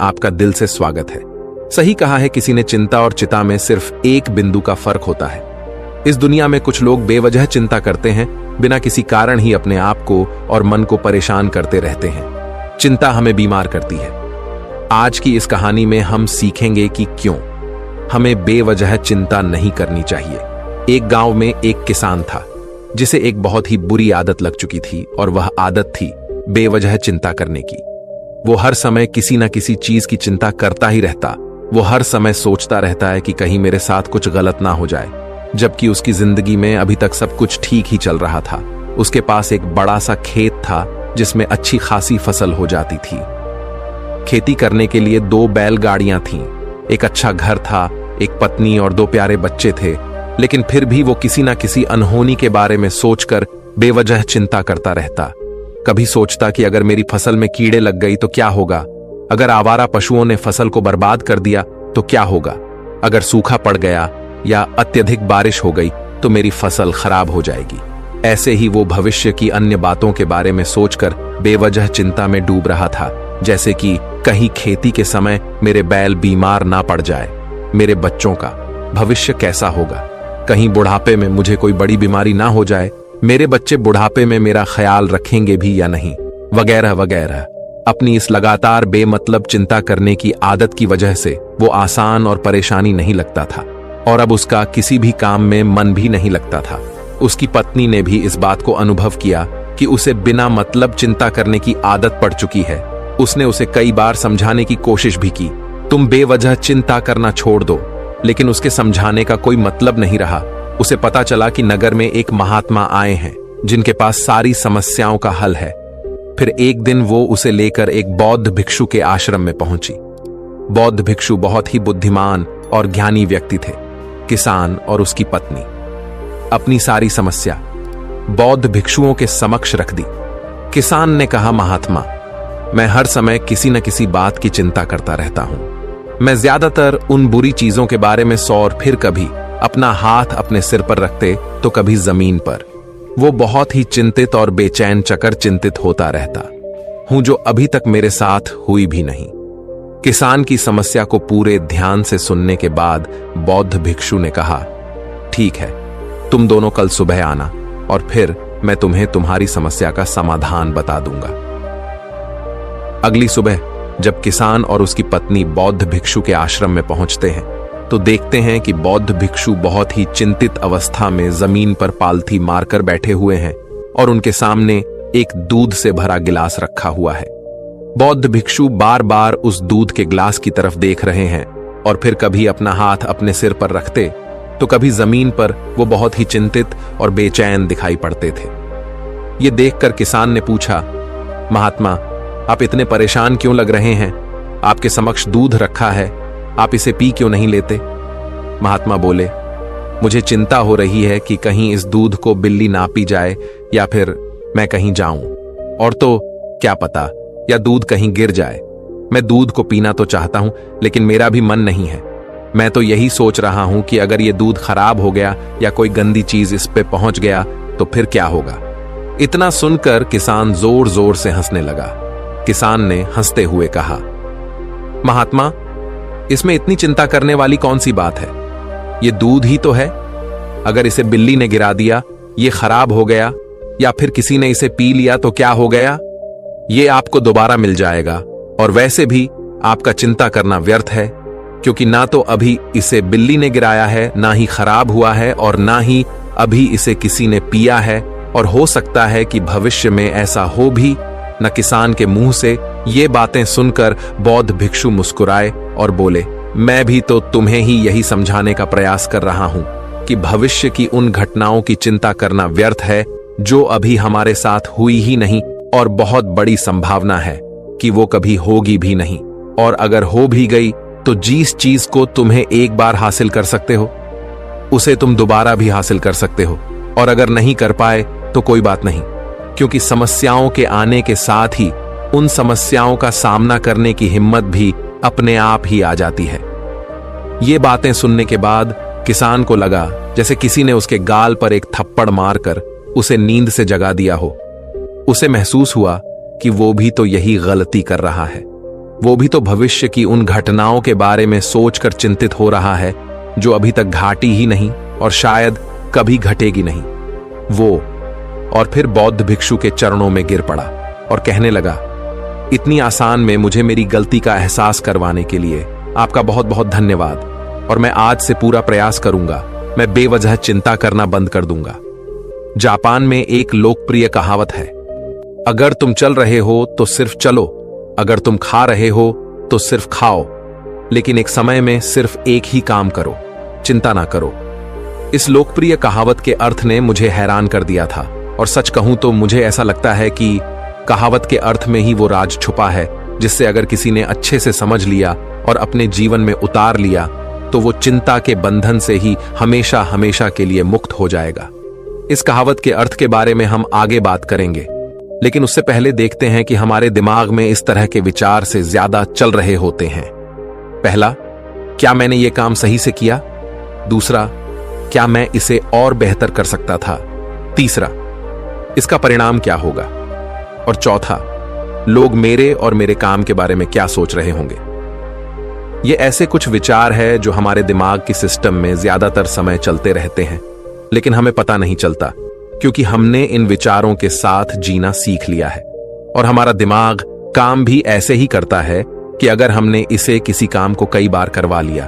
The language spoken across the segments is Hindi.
आपका दिल से स्वागत है। सही कहा है किसी ने, चिंता और चिता में सिर्फ एक बिंदु का फर्क होता है। इस दुनिया में कुछ लोग बेवजह चिंता करते हैं, बिना किसी कारण ही अपने आप को और मन को परेशान करते रहते हैं। चिंता हमें बीमार करती है। आज की इस कहानी में हम सीखेंगे कि क्यों हमें बेवजह चिंता नहीं करनी चाहिए। एक गांव में एक किसान था जिसे एक बहुत ही बुरी आदत लग चुकी थी, और वह आदत थी बेवजह चिंता करने की। वो हर समय किसी न किसी चीज की चिंता करता ही रहता। वो हर समय सोचता रहता है कि कहीं मेरे साथ कुछ गलत ना हो जाए, जबकि उसकी जिंदगी में अभी तक सब कुछ ठीक ही चल रहा था। उसके पास एक बड़ा सा खेत था जिसमें अच्छी खासी फसल हो जाती थी। खेती करने के लिए 2 बैलगाड़ियां थीं, एक अच्छा घर था, एक पत्नी और 2 प्यारे बच्चे थे। लेकिन फिर भी वो किसी ना किसी अनहोनी के बारे में सोचकर बेवजह चिंता करता रहता। कभी सोचता कि अगर मेरी फसल में कीड़े लग गई तो क्या होगा, अगर आवारा पशुओं ने फसल को बर्बाद कर दिया तो क्या होगा, अगर सूखा पड़ गया या अत्यधिक बारिश हो गई तो मेरी फसल खराब हो जाएगी। ऐसे ही वो भविष्य की अन्य बातों के बारे में सोचकर बेवजह चिंता में डूब रहा था, जैसे कि कहीं खेती के समय मेरे बैल बीमार ना पड़ जाए, मेरे बच्चों का भविष्य कैसा होगा, कहीं बुढ़ापे में मुझे कोई बड़ी बीमारी ना हो जाए, मेरे बच्चे बुढ़ापे में मेरा ख्याल रखेंगे भी या नहीं, वगैरह वगैरह। अपनी इस लगातार बेमतलब चिंता करने की आदत की वजह से वो आसान और परेशानी नहीं लगता था, और अब उसका किसी भी काम में मन भी नहीं लगता था। उसकी पत्नी ने भी इस बात को अनुभव किया कि उसे बिना मतलब चिंता करने की आदत पड़ चुकी है। उसने उसे कई बार समझाने की कोशिश भी की, तुम बेवजह चिंता करना छोड़ दो, लेकिन उसके समझाने का कोई मतलब नहीं रहा। उसे पता चला कि नगर में एक महात्मा आए हैं जिनके पास सारी समस्याओं का हल है। फिर एक दिन वो उसे लेकर एक बौद्ध भिक्षु के आश्रम में पहुंची। बौद्ध भिक्षु बहुत ही बुद्धिमान और ज्ञानी व्यक्ति थे। किसान और उसकी पत्नी अपनी सारी समस्या बौद्ध भिक्षुओं के समक्ष रख दी। किसान ने कहा, महात्मा, मैं हर समय किसी न किसी बात की चिंता करता रहता हूं। मैं ज्यादातर उन बुरी चीजों के बारे में और फिर कभी अपना हाथ अपने सिर पर रखते तो कभी जमीन पर। वो बहुत ही चिंतित और बेचैन चकर चिंतित होता रहता हूं, जो अभी तक मेरे साथ हुई भी नहीं। किसान की समस्या को पूरे ध्यान से सुनने के बाद बौद्ध भिक्षु ने कहा, ठीक है, तुम दोनों कल सुबह आना और फिर मैं तुम्हें तुम्हारी समस्या का समाधान बता दूंगा। अगली सुबह जब किसान और उसकी पत्नी बौद्ध भिक्षु के आश्रम में पहुंचते हैं तो देखते हैं कि बौद्ध भिक्षु बहुत ही चिंतित अवस्था में जमीन पर पालथी मारकर बैठे हुए हैं और उनके सामने एक दूध से भरा गिलास रखा हुआ है। बौद्ध भिक्षु बार बार उस दूध के गिलास की तरफ देख रहे हैं और फिर कभी अपना हाथ अपने सिर पर रखते तो कभी जमीन पर वो बहुत ही चिंतित और बेचैन दिखाई पड़ते थे। ये देखकर किसान ने पूछा, महात्मा, आप इतने परेशान क्यों लग रहे हैं? आपके समक्ष दूध रखा है, आप इसे पी क्यों नहीं लेते? महात्मा बोले, मुझे चिंता हो रही है कि कहीं इस दूध को बिल्ली ना पी जाए या फिर मैं कहीं जाऊं, और तो क्या पता या दूध कहीं गिर जाए। मैं दूध को पीना तो चाहता हूं, लेकिन मेरा भी मन नहीं है। मैं तो यही सोच रहा हूं कि अगर ये दूध खराब हो गया या कोई गंदी चीज इस पे पहुंच गया तो फिर क्या होगा? इतना सुनकर किसान जोर जोर से हंसने लगा। किसान ने हंसते हुए कहा, महात्मा, इसमें इतनी चिंता करने वाली कौन सी बात है? ये दूध ही तो है। अगर इसे बिल्ली ने गिरा दिया, ये खराब हो गया या फिर किसी ने इसे पी लिया तो क्या हो गया? ये आपको दोबारा मिल जाएगा, और वैसे भी आपका चिंता करना व्यर्थ है, क्योंकि ना तो अभी इसे बिल्ली ने गिराया है, ना ही खराब हुआ है, और ना ही अभी इसे किसी ने पिया है, और हो सकता है कि भविष्य में ऐसा हो भी न। किसान के मुंह से ये बातें सुनकर बौद्ध भिक्षु मुस्कुराए और बोले, मैं भी तो तुम्हें ही यही समझाने का प्रयास कर रहा हूं कि भविष्य की उन घटनाओं की चिंता करना व्यर्थ है जो अभी हमारे साथ हुई ही नहीं, और बहुत बड़ी संभावना है कि वो कभी होगी भी नहीं, और अगर हो भी गई तो जिस चीज को तुम्हें एक बार हासिल कर सकते हो उसे तुम दोबारा भी हासिल कर सकते हो, और अगर नहीं कर पाए तो कोई बात नहीं, क्योंकि समस्याओं के आने के साथ ही उन समस्याओं का सामना करने की हिम्मत भी अपने आप ही आ जाती है। ये बातें सुनने के बाद किसान को लगा जैसे किसी ने उसके गाल पर एक थप्पड़ मारकर उसे नींद से जगा दिया हो। उसे महसूस हुआ कि वो भी तो यही गलती कर रहा है। वो भी तो भविष्य की उन घटनाओं के बारे में सोचकर चिंतित हो रहा है जो अभी तक घाटी ही नहीं और शायद कभी घटेगी नहीं। वो और फिर बौद्ध भिक्षु के चरणों में गिर पड़ा और कहने लगा, इतनी आसान में मुझे मेरी गलती का एहसास करवाने के लिए आपका बहुत बहुत धन्यवाद, और मैं आज से पूरा प्रयास करूंगा, मैं बेवजह चिंता करना बंद कर दूंगा। जापान में एक लोकप्रिय कहावत है, अगर तुम चल रहे हो तो सिर्फ चलो, अगर तुम खा रहे हो तो सिर्फ खाओ, लेकिन एक समय में सिर्फ एक ही काम करो, चिंता ना करो। इस लोकप्रिय कहावत के अर्थ ने मुझे हैरान कर दिया था, और सच कहूं तो मुझे ऐसा लगता है कि कहावत के अर्थ में ही वो राज छुपा है जिससे अगर किसी ने अच्छे से समझ लिया और अपने जीवन में उतार लिया तो वो चिंता के बंधन से ही हमेशा हमेशा के लिए मुक्त हो जाएगा। इस कहावत के अर्थ के बारे में हम आगे बात करेंगे, लेकिन उससे पहले देखते हैं कि हमारे दिमाग में इस तरह के विचार से ज्यादा चल रहे होते हैं। पहला, क्या मैंने ये काम सही से किया? दूसरा, क्या मैं इसे और बेहतर कर सकता था? तीसरा, इसका परिणाम क्या होगा? और चौथा, लोग मेरे और मेरे काम के बारे में क्या सोच रहे होंगे? ये ऐसे कुछ विचार हैं जो हमारे दिमाग की सिस्टम में ज्यादातर समय चलते रहते हैं, लेकिन हमें पता नहीं चलता क्योंकि हमने इन विचारों के साथ जीना सीख लिया है। और हमारा दिमाग काम भी ऐसे ही करता है कि अगर हमने इसे किसी काम को कई बार करवा लिया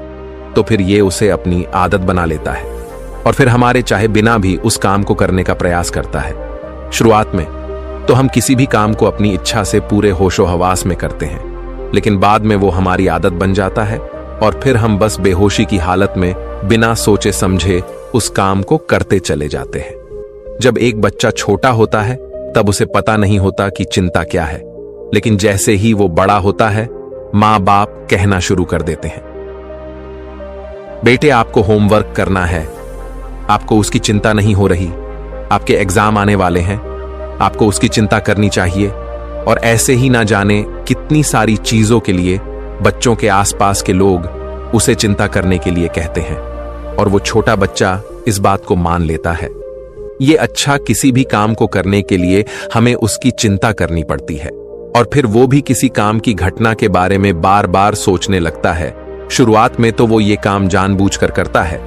तो फिर ये उसे अपनी आदत बना लेता है और फिर हमारे चाहे बिना भी उस काम को करने का प्रयास करता है। शुरुआत में तो हम किसी भी काम को अपनी इच्छा से पूरे होशो हवास में करते हैं, लेकिन बाद में वो हमारी आदत बन जाता है और फिर हम बस बेहोशी की हालत में बिना सोचे समझे उस काम को करते चले जाते हैं। जब एक बच्चा छोटा होता है तब उसे पता नहीं होता कि चिंता क्या है, लेकिन जैसे ही वो बड़ा होता है माँ बाप कहना शुरू कर देते हैं, बेटे आपको होमवर्क करना है, आपको उसकी चिंता नहीं हो रही, आपके एग्जाम आने वाले हैं, आपको उसकी चिंता करनी चाहिए। और ऐसे ही ना जाने कितनी सारी चीजों के लिए बच्चों के आसपास के लोग उसे चिंता करने के लिए कहते हैं और वो छोटा बच्चा इस बात को मान लेता है। ये अच्छा, किसी भी काम को करने के लिए हमें उसकी चिंता करनी पड़ती है और फिर वो भी किसी काम की घटना के बारे में बार बार सोचने लगता है। शुरुआत में तो वो ये काम जानबूझकर करता है,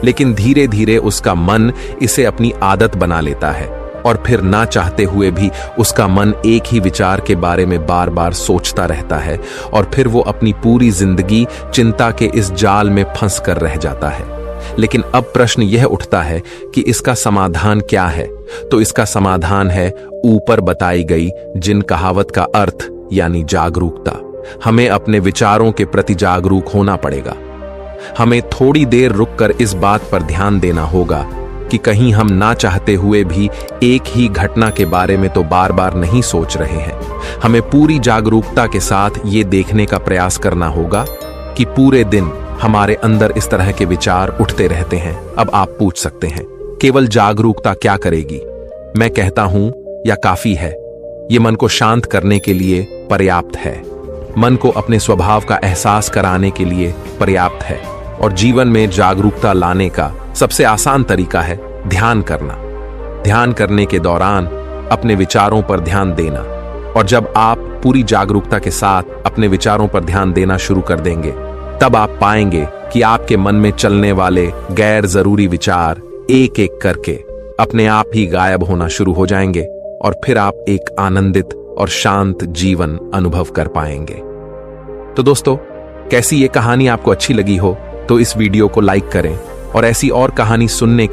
लेकिन धीरे धीरे उसका मन इसे अपनी आदत बना लेता है और फिर ना चाहते हुए भी उसका मन एक ही विचार के बारे में बार बार सोचता रहता है और फिर वो अपनी पूरी जिंदगी चिंता के इस जाल में फंस कर रह जाता है। लेकिन अब प्रश्न यह उठता है कि इसका समाधान क्या है? तो इसका समाधान है ऊपर बताई गई जिन कहावत का अर्थ यानी जागरूकता। हमें अपने विचारों के प्रति जागरूक होना पड़ेगा। हमें थोड़ी देर रुककर इस बात पर ध्यान देना होगा कि कहीं हम ना चाहते हुए भी एक ही घटना के बारे में तो बार बार नहीं सोच रहे हैं। हमें पूरी जागरूकता के साथ ये देखने का प्रयास करना होगा कि पूरे दिन हमारे अंदर इस तरह के विचार उठते रहते हैं। अब आप पूछ सकते हैं, केवल जागरूकता क्या करेगी? मैं कहता हूं, या काफी है? ये मन को शांत करने के लिए पर्याप्त है, मन को अपने स्वभाव का एहसास कराने के लिए पर्याप्त है। और जीवन में जागरूकता लाने का सबसे आसान तरीका है ध्यान करना। ध्यान करने के दौरान अपने विचारों पर ध्यान देना, और जब आप पूरी जागरूकता के साथ अपने विचारों पर ध्यान देना शुरू कर देंगे तब आप पाएंगे कि आपके मन में चलने वाले गैर जरूरी विचार एक एक करके अपने आप ही गायब होना शुरू हो जाएंगे और फिर आप एक आनंदित और शांत जीवन अनुभव कर पाएंगे। तो दोस्तों, कैसी ये कहानी आपको अच्छी लगी हो तो इस वीडियो को लाइक करें और ऐसी और कहानी सुनने